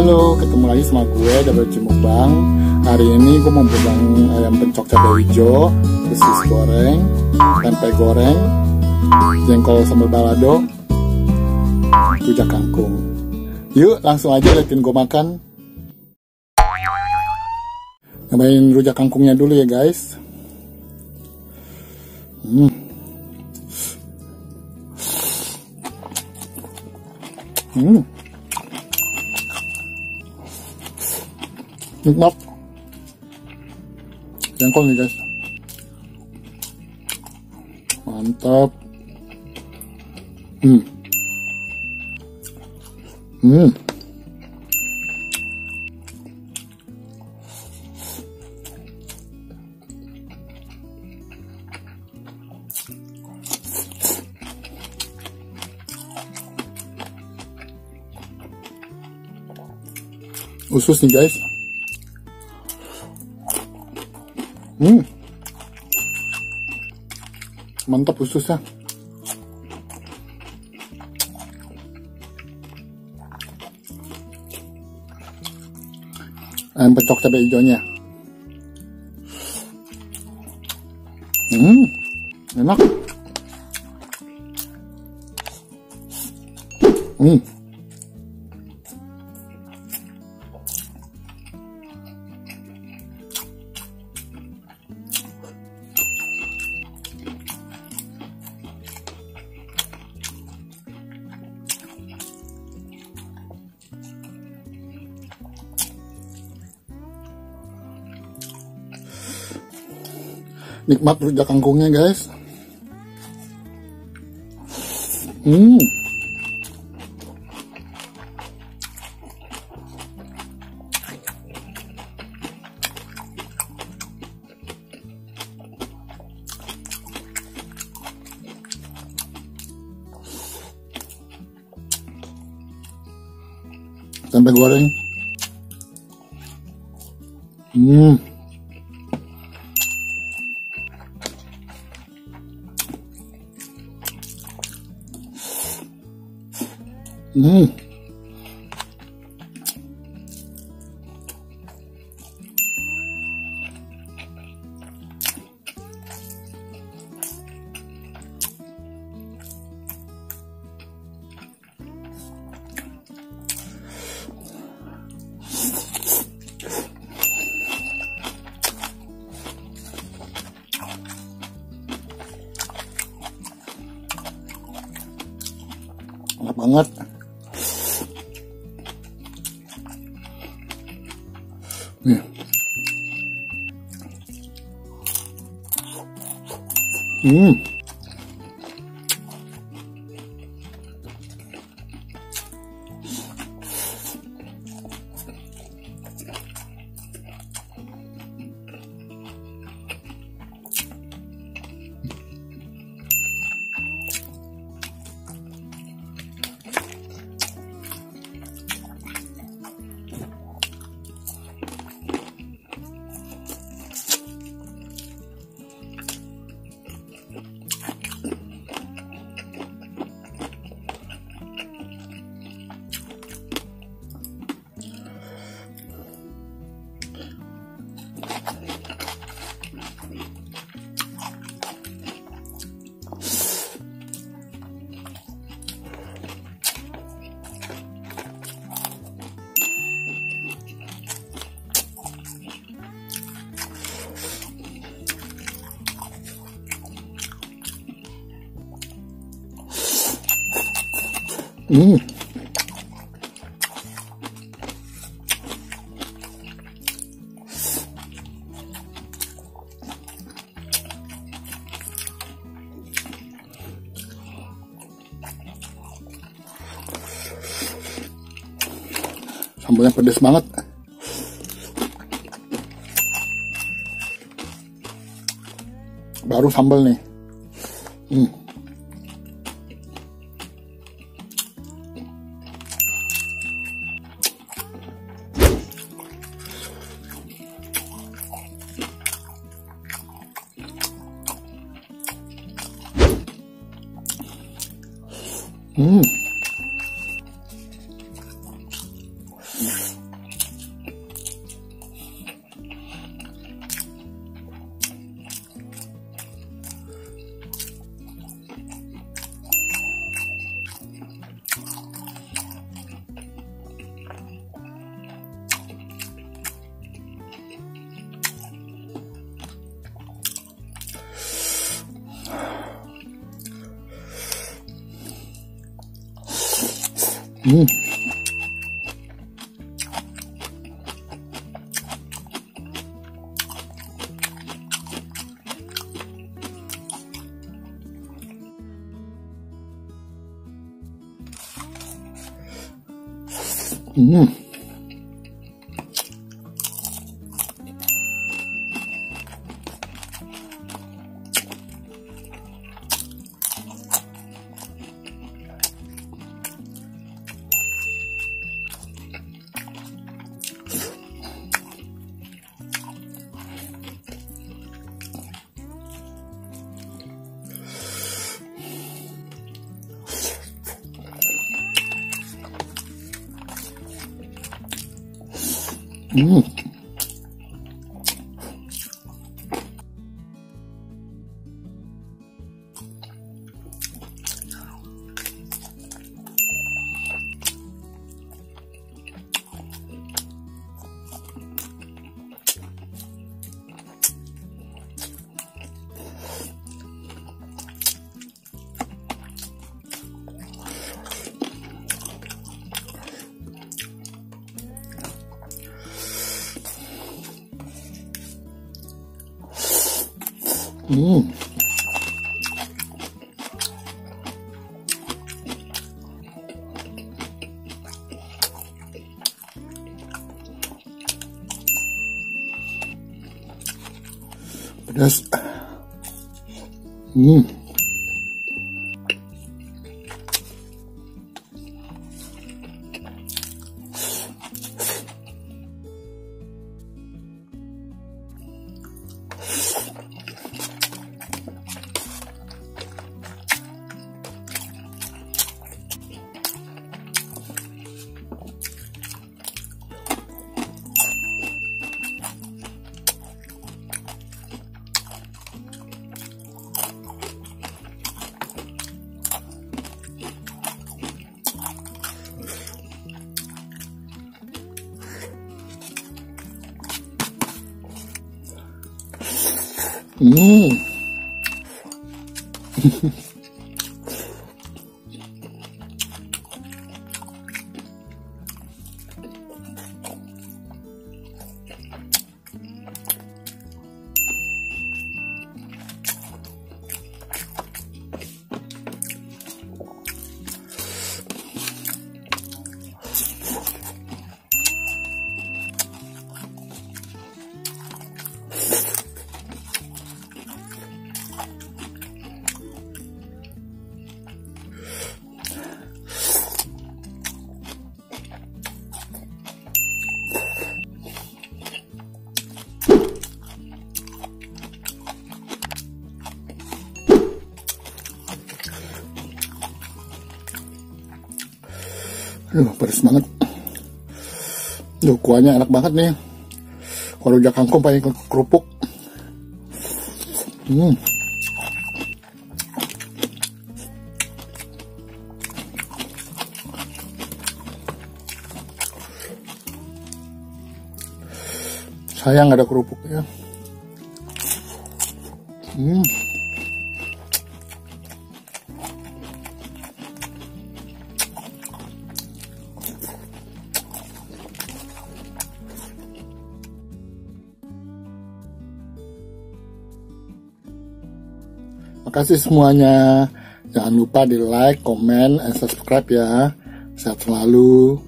Halo, ketemu lagi sama gue WC Mukbang. Hari ini gue mau pegang ayam pencok cabai hijau, sosis goreng, tempe goreng, jengkol sambal balado, rujak kangkung. Yuk langsung aja liatin gue makan. Nyobain rujak kangkungnya dulu ya guys. Nikmat. Jengkol nih guys. Mantap. Usus nih guys. Mantap ususnya. Ayam pencok cabai hijaunya. Enak. Nikmat rujak kangkungnya guys. Tempe goreng. Enak banget. Nih. Sambalnya pedas banget. Baru sambal nih. Hmm. Hmm. Hmm. Hmm. Hmm. Pedas. Hmm. Hmm. Pedas banget. Kuahnya enak banget nih. Kalau rujak kangkung pakai kerupuk. Hmm. Sayang ada kerupuknya. Hmm. Makasih semuanya. Jangan lupa di like, comment, and subscribe ya. Sehat selalu.